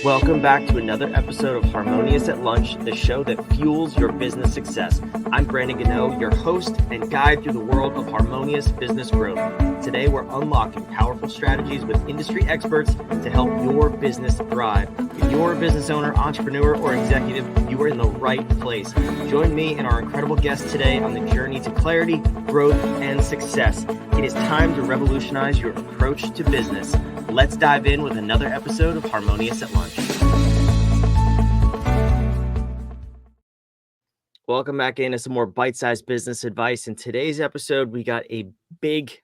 Welcome back to another episode of Harmonious at Lunch, the show that fuels your business success. I'm Brandon Ganoo, your host and guide through the world of harmonious business growth. Today, we're unlocking powerful strategies with industry experts to help your business thrive. If you're a business owner, entrepreneur, or executive, you are in the right place. Join me and our incredible guests today on the journey to clarity, growth, and success. It is time to revolutionize your approach to business. Let's dive in with another episode of Harmonious at Lunch. Welcome back into some more bite-sized business advice. In today's episode, we got a big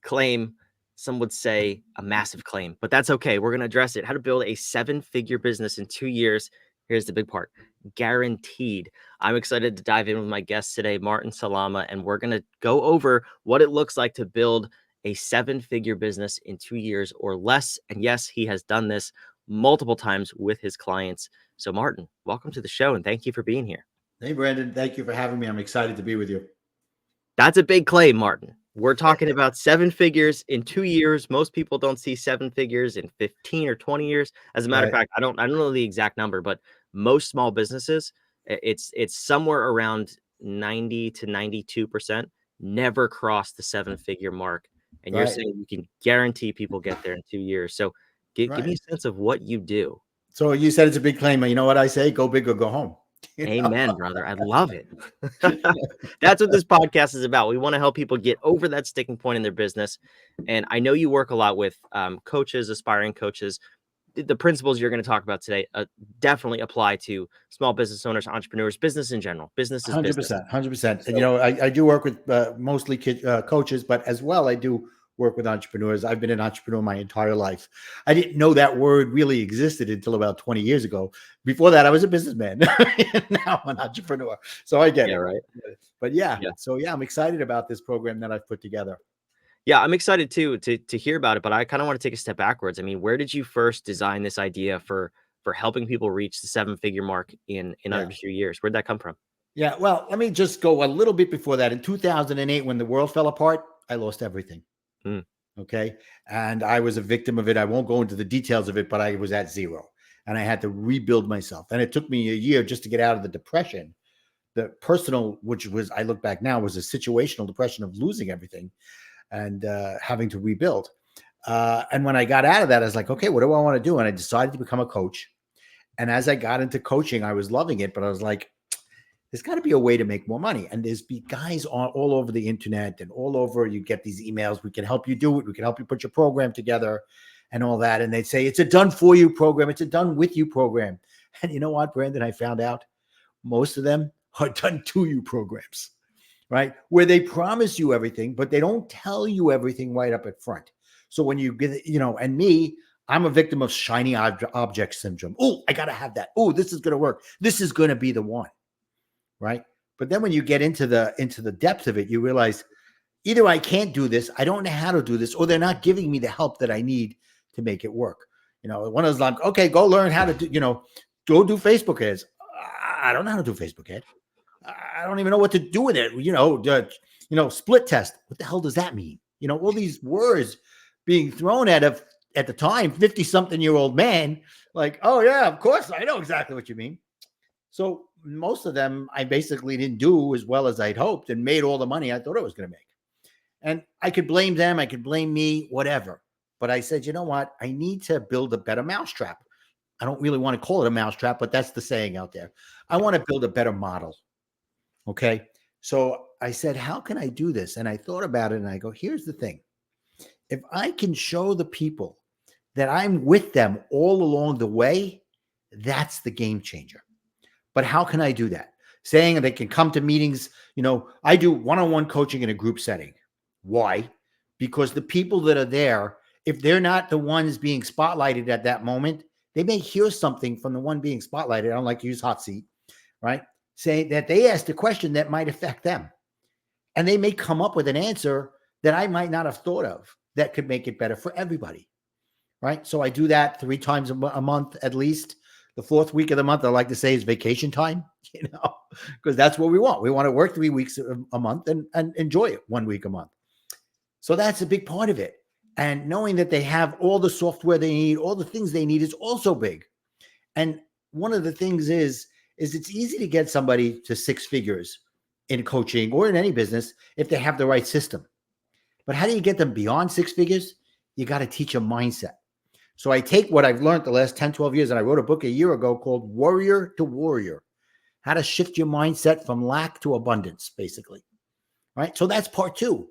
claim. Some would say a massive claim, but that's okay. We're going to address it. How to build a 7-figure business in 2 years. Here's the big part. Guaranteed. I'm excited to dive in with my guest today, Martin Salama, and we're going to go over what it looks like to build a 7-figure business in 2 years or less. And yes, he has done this multiple times with his clients. So Martin, welcome to the show and thank you for being here. Hey, Brandon, thank you for having me. I'm excited to be with you. That's a big claim, Martin. We're talking about 7 figures in 2 years. Most people don't see 7 figures in 15 or 20 years. As a matter of fact, I don't know the exact number, but most small businesses, it's somewhere around 90 to 92% never cross the 7-figure mark. And you're saying you can guarantee people get there in 2 years. So give me a sense of what you do. So you said it's a big claim. You know what I say? Go big or go home. Amen, brother. I love it. That's what this podcast is about. We want to help people get over that sticking point in their business. And I know you work a lot with coaches, aspiring coaches. The principles you're going to talk about today definitely apply to small business owners, entrepreneurs, business in general. Business is 100%, business. 100%. So, and I do work with mostly coaches, but as well, I do work with entrepreneurs. I've been an entrepreneur my entire life. I didn't know that word really existed until about 20 years ago. Before that, I was a businessman. Now I'm an entrepreneur. So I get it. Right. But so I'm excited about this program that I've put together. Yeah, I'm excited too to hear about it, but I kind of want to take a step backwards. I mean, where did you first design this idea for helping people reach the 7-figure mark in under 2 years? Where'd that come from? Yeah, well, let me just go a little bit before that. In 2008, when the world fell apart, I lost everything. Okay. And I was a victim of it. I won't go into the details of it, but I was at zero and I had to rebuild myself. And it took me a year just to get out of the depression. The personal, which was, I look back now, was a situational depression of losing everything and having to rebuild. And when I got out of that, I was like, okay, what do I want to do? And I decided to become a coach. And as I got into coaching, I was loving it, but I was like, there's got to be a way to make more money. And there's guys all over the internet and all over. You get these emails. We can help you do it. We can help you put your program together and all that. And they'd say, it's a done for you program. It's a done with you program. And you know what, Brandon, I found out most of them are done to you programs, right? Where they promise you everything, but they don't tell you everything right up at front. So when you get, and me, I'm a victim of shiny object syndrome. Oh, I got to have that. Oh, this is going to work. This is going to be the one. Right. But then when you get into the depth of it, you realize either I can't do this, I don't know how to do this, or they're not giving me the help that I need to make it work. One of those like, okay, go learn how to do, go do Facebook ads. I don't know how to do Facebook ad. I don't even know what to do with it. Split test. What the hell does that mean? All these words being thrown at the time, 50-something-year-old man, like, oh yeah, of course, I know exactly what you mean. So most of them, I basically didn't do as well as I'd hoped and made all the money I thought I was going to make. And I could blame them. I could blame me, whatever. But I said, you know what? I need to build a better mousetrap. I don't really want to call it a mousetrap, but that's the saying out there. I want to build a better model. Okay. So I said, how can I do this? And I thought about it and I go, here's the thing. If I can show the people that I'm with them all along the way, that's the game changer. But how can I do that? Saying they can come to meetings, I do one-on-one coaching in a group setting. Why? Because the people that are there, if they're not the ones being spotlighted at that moment, they may hear something from the one being spotlighted. I don't like to use hot seat, right? Say that they asked a question that might affect them. And they may come up with an answer that I might not have thought of that could make it better for everybody, right? So I do that 3 times a month at least. The 4th week of the month, I like to say, is vacation time, because that's what we want. We want to work 3 weeks a month and enjoy it 1 week a month. So that's a big part of it. And knowing that they have all the software they need, all the things they need is also big. And one of the things is it's easy to get somebody to six figures in coaching or in any business if they have the right system. But how do you get them beyond six figures? You got to teach them mindset. So I take what I've learned the last 10, 12 years, and I wrote a book a year ago called Warrior to Warrior, how to shift your mindset from lack to abundance, basically. Right? So that's part two.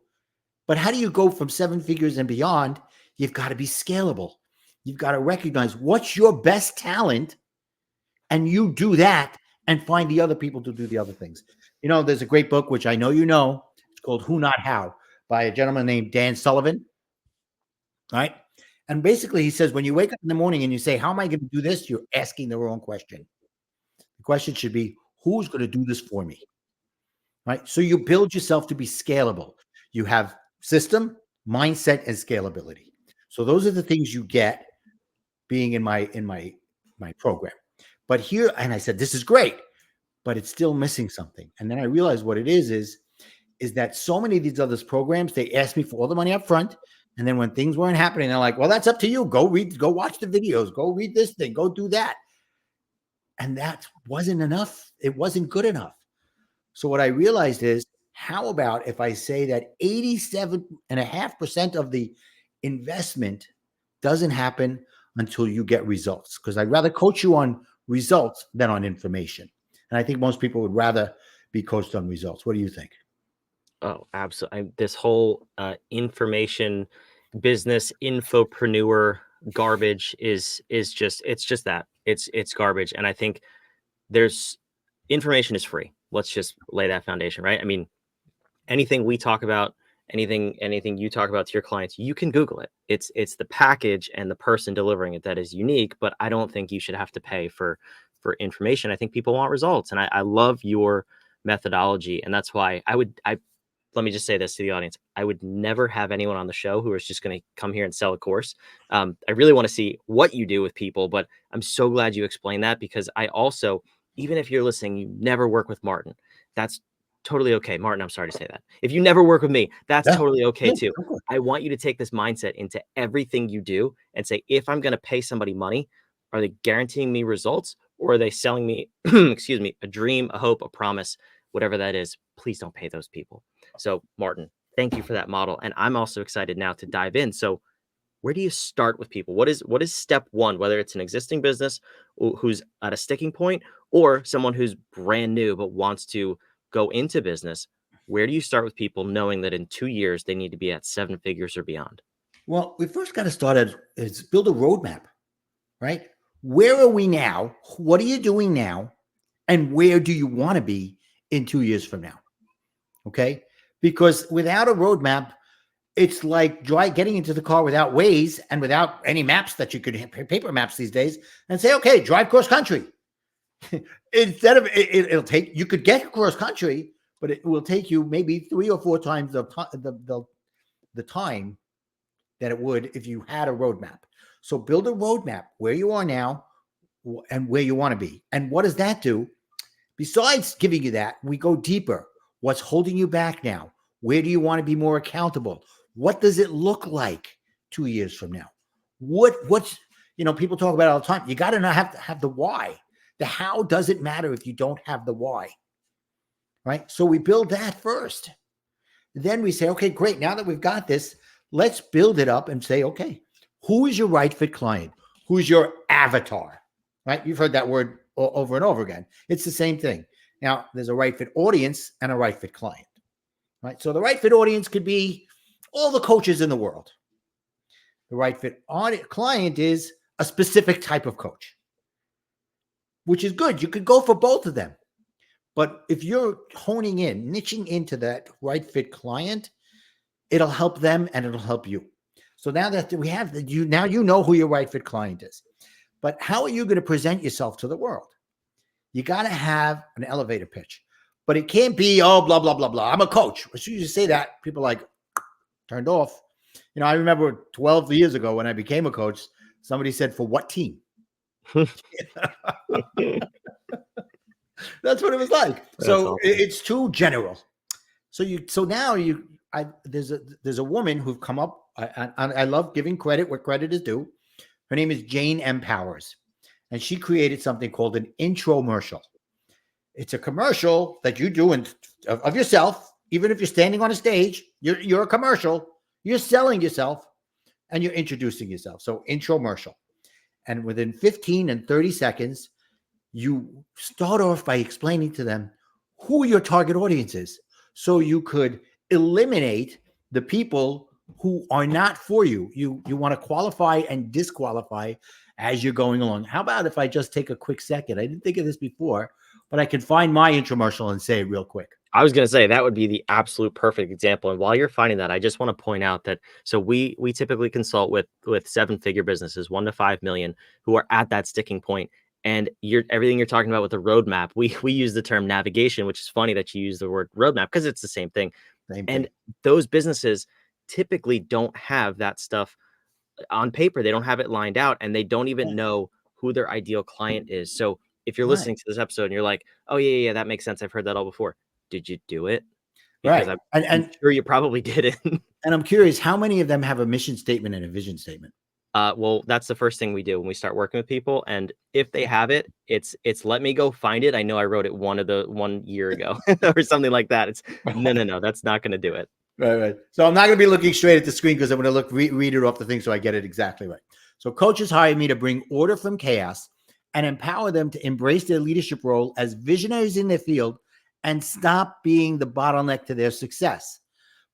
But how do you go from seven figures and beyond? You've got to be scalable. You've got to recognize what's your best talent, and you do that and find the other people to do the other things. You know, there's a great book, which I know you know. It's called Who Not How by a gentleman named Dan Sullivan. Right? And basically he says, when you wake up in the morning and you say, how am I going to do this? You're asking the wrong question. The question should be, who's going to do this for me? Right? So you build yourself to be scalable. You have system, mindset, and scalability. So those are the things you get being in my program. But here, and I said, this is great, but it's still missing something. And then I realized what it is that so many of these other programs, they ask me for all the money up front. And then when things weren't happening, they're like, well, that's up to you. Go watch the videos, go read this thing, go do that. And that wasn't enough. It wasn't good enough. So what I realized is, how about if I say that 87.5% of the investment doesn't happen until you get results? Because I'd rather coach you on results than on information. And I think most people would rather be coached on results. What do you think? Oh, absolutely. This whole information business infopreneur garbage is just, it's just that it's garbage. And I think there's information is free. Let's just lay that foundation, right? I mean, anything we talk about, anything you talk about to your clients, you can Google it. It's the package and the person delivering it that is unique, but I don't think you should have to pay for information. I think people want results. And I love your methodology. And that's why let me just say this to the audience. I would never have anyone on the show who is just going to come here and sell a course. I really want to see what you do with people, but I'm so glad you explained that, because I also, even if you're listening, you never work with Martin, that's totally okay. Martin, I'm sorry to say that. If you never work with me, that's totally okay too. I want you to take this mindset into everything you do and say, if I'm going to pay somebody money, are they guaranteeing me results, or are they selling me, excuse me, a dream, a hope, a promise, whatever that is? Please don't pay those people. So Martin, thank you for that model. And I'm also excited now to dive in. So where do you start with people? What is step one, whether it's an existing business who's at a sticking point or someone who's brand new but wants to go into business? Where do you start with people knowing that in 2 years they need to be at seven figures or beyond? Well, we first got to start is build a roadmap, right? Where are we now? What are you doing now? And where do you want to be in 2 years from now? Okay. Because without a roadmap, it's like getting into the car without Waze and without any maps that you could paper maps these days and say, okay, drive cross country. Instead of it'll take, you could get cross country, but it will take you maybe 3 or 4 times the time that it would if you had a roadmap. So build a roadmap where you are now and where you want to be. And what does that do? Besides giving you that, we go deeper. What's holding you back now? Where do you want to be more accountable? What does it look like 2 years from now? What's, people talk about it all the time. You got to have the why. The how doesn't matter if you don't have the why, right? So we build that first. Then we say, okay, great. Now that we've got this, let's build it up and say, okay, who is your right fit client? Who's your avatar, right? You've heard that word over and over again. It's the same thing. Now, there's a right fit audience and a right fit client, right? So the right fit audience could be all the coaches in the world. The right fit client is a specific type of coach, which is good. You could go for both of them. But if you're honing in, niching into that right fit client, it'll help them and it'll help you. So now that we have that, you know who your right fit client is. But how are you going to present yourself to the world? You got to have an elevator pitch, but it can't be, oh, blah, blah, blah, blah. I'm a coach. As soon as you say that, people are like turned off. I remember 12 years ago when I became a coach, somebody said, for what team? That's what it was like. That's so awesome. It's too general. So now there's a woman who's come up I love giving credit where credit is due. Her name is Jane M. Powers, and she created something called an intromercial. It's a commercial that you do of yourself, even if you're standing on a stage. You're a commercial. You're selling yourself, and you're introducing yourself. So intromercial, and within 15 and 30 seconds, you start off by explaining to them who your target audience is, so you could eliminate the people who are not for you. You want to qualify and disqualify as you're going along. How about if I just take a quick second? I didn't think of this before, but I can find my infomercial and say it real quick. I was going to say that would be the absolute perfect example. And while you're finding that, I just want to point out that so we typically consult with 7-figure businesses, 1 to 5 million, who are at that sticking point. And everything you're talking about with the roadmap, we use the term navigation, which is funny that you use the word roadmap because it's the same thing. And those businesses typically don't have that stuff on paper. They don't have it lined out, and they don't even know who their ideal client is. So if you're listening to this episode and you're like, oh, yeah, that makes sense. I've heard that all before. Did you do it? Because I'm sure you probably didn't. And I'm curious, how many of them have a mission statement and a vision statement? Well, that's the first thing we do when we start working with people. And if they have it, it's let me go find it. I know I wrote it 1 year ago or something like that. It's no, that's not going to do it. Right. So I'm not going to be looking straight at the screen because I'm going to read it off the thing so I get it exactly right. So coaches hire me to bring order from chaos and empower them to embrace their leadership role as visionaries in their field and stop being the bottleneck to their success,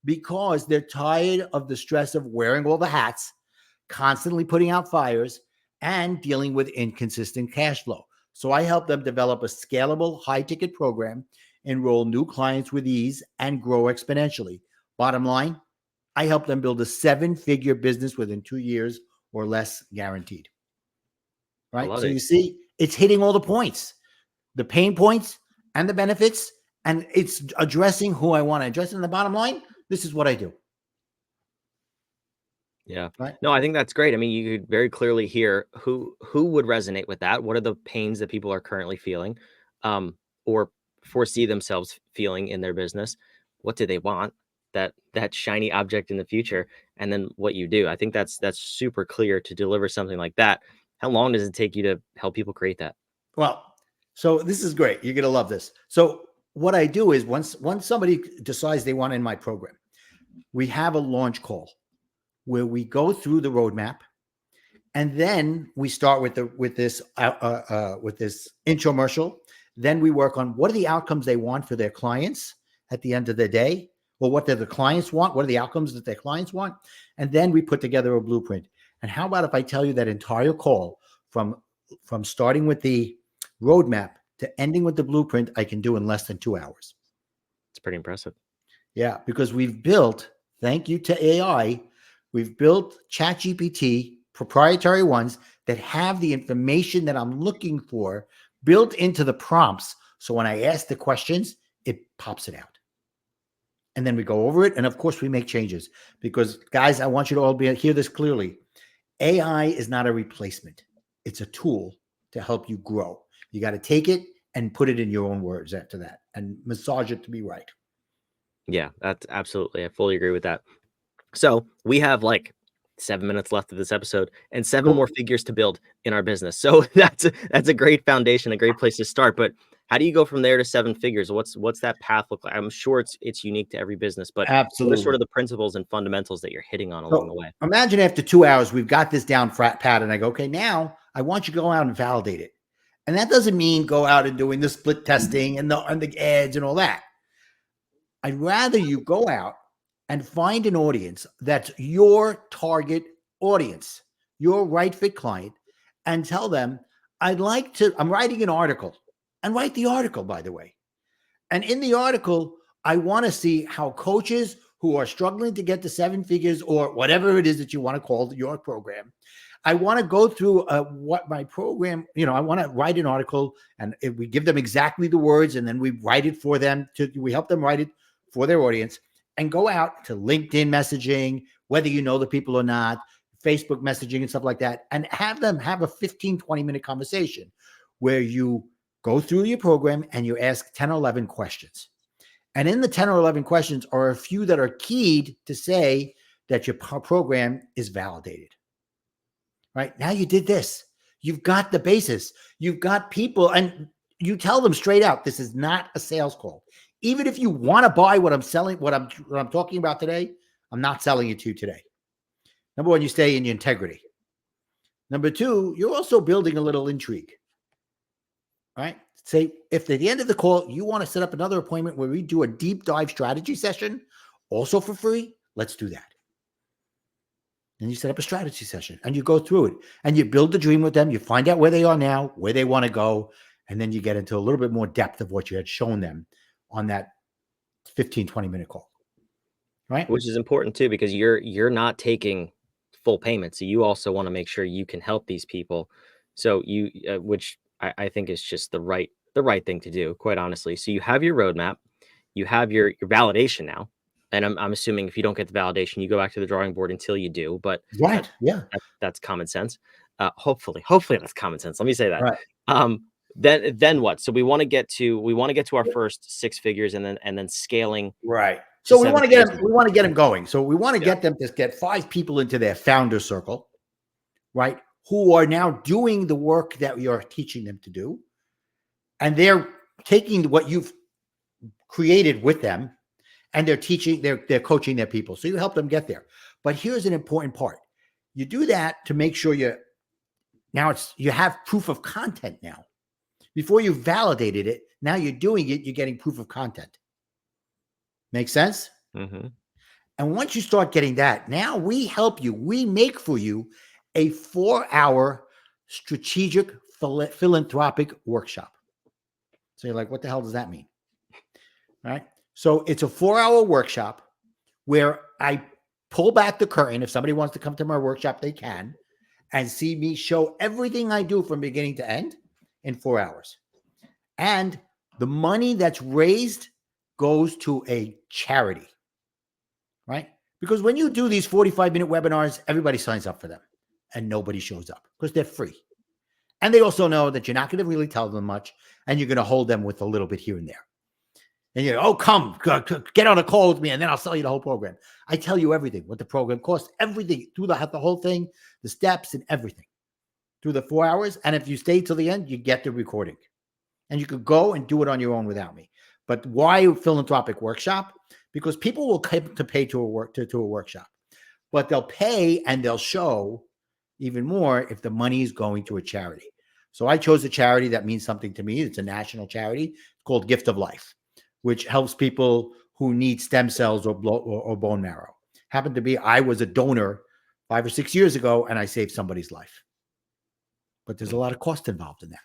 because they're tired of the stress of wearing all the hats, constantly putting out fires, and dealing with inconsistent cash flow. So I help them develop a scalable, high-ticket program, enroll new clients with ease, and grow exponentially. Bottom line, I help them build a 7-figure business within 2 years or less, guaranteed. Right? So you see, it's hitting all the points, the pain points and the benefits, and it's addressing who I want to address. And the bottom line, this is what I do. Yeah. Right. No, I think that's great. I mean, you could very clearly hear who would resonate with that. What are the pains that people are currently feeling, or foresee themselves feeling in their business? What do they want? That shiny object in the future, and then what you do. I think that's super clear to deliver something like that. How long does it take you to help people create that? Well, so this is great. You're going to love this. So what I do is once somebody decides they want in my program, we have a launch call where we go through the roadmap, and then we start with this infomercial. Then we work on what are the outcomes they want for their clients at the end of the day. Well, what do the clients want? What are the outcomes that their clients want? And then we put together a blueprint. And how about if I tell you that entire call from starting with the roadmap to ending with the blueprint, I can do in less than 2 hours. It's pretty impressive. Yeah, because we've built, thank you to AI, we've built ChatGPT, proprietary ones that have the information that I'm looking for built into the prompts. So when I ask the questions, it pops it out. And then we go over it. And of course, we make changes because, guys, I want you to all hear this clearly. AI is not a replacement. It's a tool to help you grow. You got to take it and put it in your own words after that and massage it to be right. Yeah, that's absolutely. I fully agree with that. So we have like 7 minutes left of this episode and 7 more figures to build in our business. So that's a great foundation, a great place to start. But how do you go from there to 7 figures? What's that path look like? I'm sure it's unique to every business, but absolutely, what are sort of the principles and fundamentals that you're hitting on along the way? Imagine after 2 hours, we've got this down pat, and I go, okay, now I want you to go out and validate it. And that doesn't mean go out and doing the split testing and the ads and all that. I'd rather you go out and find an audience that's your target audience, your right fit client, and tell them, I'm writing an article, and write the article, by the way. And in the article, I want to see how coaches who are struggling to get to 7 figures or whatever it is that you want to call your program, I want to go through what my program, I want to write an article, and we give them exactly the words, and then we write it for them. We help them write it for their audience and go out to LinkedIn messaging, whether you know the people or not, Facebook messaging and stuff like that, and have them have a 15, 20-minute conversation where you go through your program and you ask 10 or 11 questions. And in the 10 or 11 questions are a few that are keyed to say, that your program is validated. Right? Now you did this. You've got the basis. You've got people, and you tell them straight out, this is not a sales call. Even if you want to buy what I'm selling, what I'm talking about today, I'm not selling it to you today. Number one, you stay in your integrity. Number two, you're also building a little intrigue. Right? Say, if at the end of the call, you want to set up another appointment where we do a deep dive strategy session, also for free, let's do that. And you set up a strategy session and you go through it and you build the dream with them. You find out where they are now, where they want to go. And then you get into a little bit more depth of what you had shown them on that 15, 20-minute call. Right? Which is important too, because you're not taking full payment. So you also want to make sure you can help these people. So you, which I think is just the right thing to do, quite honestly. So you have your roadmap, you have your validation now. And I'm assuming if you don't get the validation, you go back to the drawing board until you do. But right, that's common sense. Hopefully that's common sense. Let me say that. Right. Then what? So we want to get to our first 6 figures, and then scaling. Right. So we want to get them going. So we want to get them to get 5 people into their founder circle, right? Who are now doing the work that you're teaching them to do. And they're taking what you've created with them, and they're coaching their people. So you help them get there. But here's an important part. You do that to make sure you have proof of content now. Before you validated it, now you're doing it, you're getting proof of content. Make sense? Mm-hmm. And once you start getting that, now we help you. We make for you a 4-hour strategic philanthropic workshop. So you're like, what the hell does that mean? All right. So it's a 4-hour workshop where I pull back the curtain. If somebody wants to come to my workshop, they can, and see me show everything I do from beginning to end in 4 hours. And the money that's raised goes to a charity, right? Because when you do these 45-minute webinars, everybody signs up for them and nobody shows up because they're free. And they also know that you're not going to really tell them much, and you're going to hold them with a little bit here and there. And you're, oh, come, get on a call with me, and then I'll sell you the whole program. I tell you everything, what the program costs, everything, through the whole thing, the steps and everything, through the 4 hours. And if you stay till the end, you get the recording. And you could go and do it on your own without me. But why philanthropic workshop? Because people will come to pay to a workshop, but they'll pay and they'll show even more if the money is going to a charity. So I chose a charity that means something to me. It's a national charity. It's called Gift of Life, which helps people who need stem cells or bone marrow. Happened to be, I was a donor 5 or 6 years ago, and I saved somebody's life. But there's a lot of cost involved in that.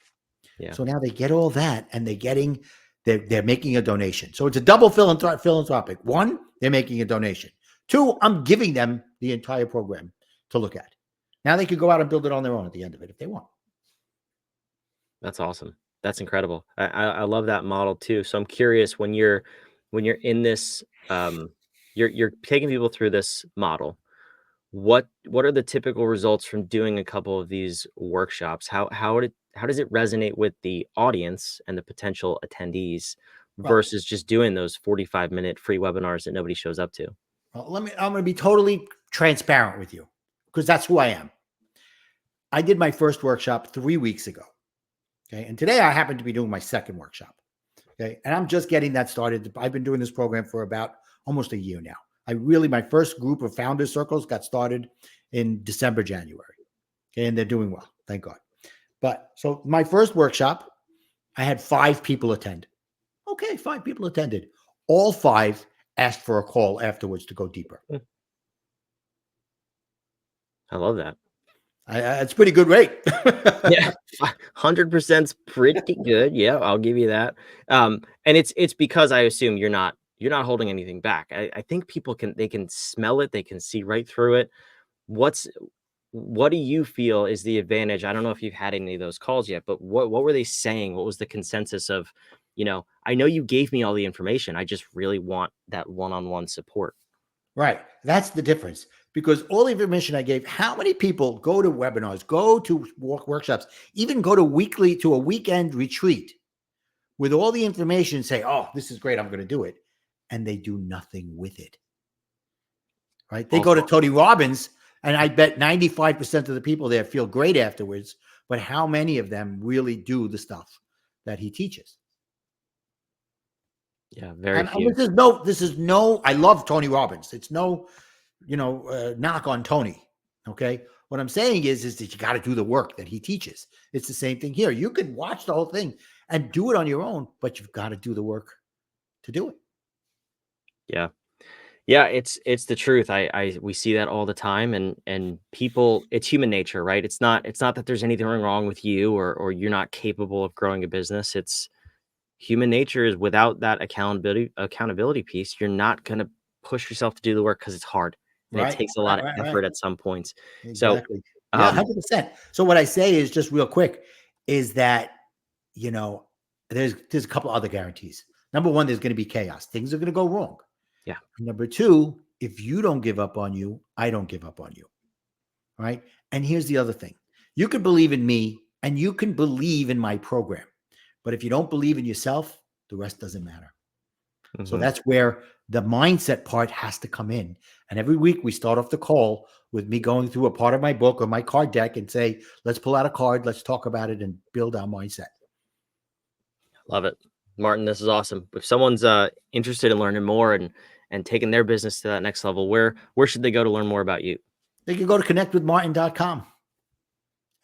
Yeah. So now they get all that, and they're making a donation. So it's a double philanthropic. 1, they're making a donation. 2, I'm giving them the entire program to look at. Now they could go out and build it on their own at the end of it if they want. That's awesome. That's incredible. I love that model too. So I'm curious, when you're in this, you're taking people through this model. What are the typical results from doing a couple of these workshops? How does it resonate with the audience and the potential attendees versus just doing those 45-minute free webinars that nobody shows up to? Well, I'm going to be totally transparent with you because that's who I am. I did my first workshop 3 weeks ago. Okay. And today I happen to be doing my second workshop. Okay. And I'm just getting that started. I've been doing this program for about almost a year now. My first group of founders circles got started in December, January. Okay. And they're doing well. Thank God. But so my first workshop, I had 5 people attend. Okay. 5 people attended. All 5 asked for a call afterwards to go deeper. I love that. It's pretty good rate. Yeah, 100% is pretty good. Yeah, I'll give you that. And it's because I assume you're not holding anything back. I think people can smell it. They can see right through it. What do you feel is the advantage? I don't know if you've had any of those calls yet, but what were they saying? What was the consensus of, I know you gave me all the information. I just really want that one-on-one support. Right. That's the difference. Because all the information I gave, how many people go to webinars, go to workshops, even go to a weekend retreat with all the information, say, oh, this is great, I'm going to do it. And they do nothing with it. right? They go to Tony Robbins, and I bet 95% of the people there feel great afterwards. But how many of them really do the stuff that he teaches? Yeah, very few. This is no, I love Tony Robbins. It's no, knock on Tony. Okay. What I'm saying is that you got to do the work that he teaches. It's the same thing here. You can watch the whole thing and do it on your own, but you've got to do the work to do it. Yeah. Yeah, it's the truth. We see that all the time, and people, it's human nature, right? It's not that there's anything wrong with you or you're not capable of growing a business. It's human nature is without that accountability piece, you're not going to push yourself to do the work because it's hard and it takes a lot of effort at some points. Exactly. So, Yeah, 100%. So what I say is, just real quick, is that, there's a couple other guarantees. Number one, there's going to be chaos. Things are going to go wrong. Yeah. Number two, if you don't give up on you, I don't give up on you. Right. And here's the other thing. You can believe in me and you can believe in my program. But if you don't believe in yourself, the rest doesn't matter. Mm-hmm. So that's where the mindset part has to come in. And every week we start off the call with me going through a part of my book or my card deck and say, let's pull out a card, let's talk about it and build our mindset. Love it. Martin, this is awesome. If someone's interested in learning more and taking their business to that next level, where should they go to learn more about you? They can go to connectwithmartin.com.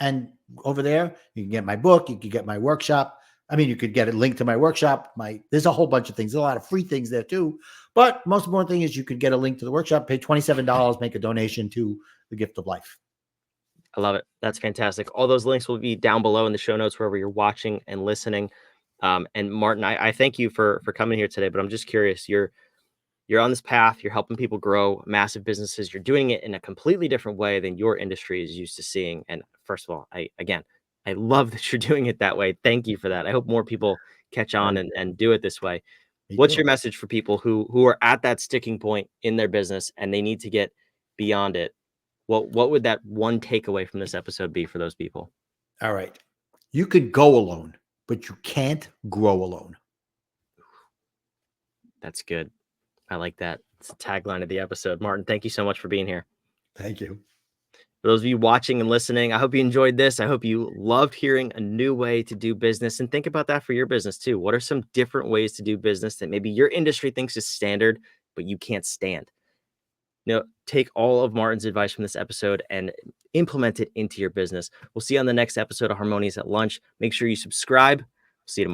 And over there, you can get my book, you can get my workshop. I mean, you could get a link to my workshop. There's a whole bunch of things. There's a lot of free things there too. But most important thing is you could get a link to the workshop, pay $27, make a donation to the Gift of Life. I love it. That's fantastic. All those links will be down below in the show notes wherever you're watching and listening. And Martin, I thank you for coming here today, but I'm just curious, you're on this path, you're helping people grow massive businesses. You're doing it in a completely different way than your industry is used to seeing. And first of all, I love that you're doing it that way. Thank you for that. I hope more people catch on and do it this way. What's your message for people who are at that sticking point in their business and they need to get beyond it? What would that one takeaway from this episode be for those people? All right. You could go alone, but you can't grow alone. That's good. I like that. It's the tagline of the episode. Martin, thank you so much for being here. Thank you. For those of you watching and listening, I hope you enjoyed this. I hope you loved hearing a new way to do business, and think about that for your business too. What are some different ways to do business that maybe your industry thinks is standard, but you can't stand? Take all of Martin's advice from this episode and implement it into your business. We'll see you on the next episode of Harmonious at Lunch. Make sure you subscribe. See you tomorrow.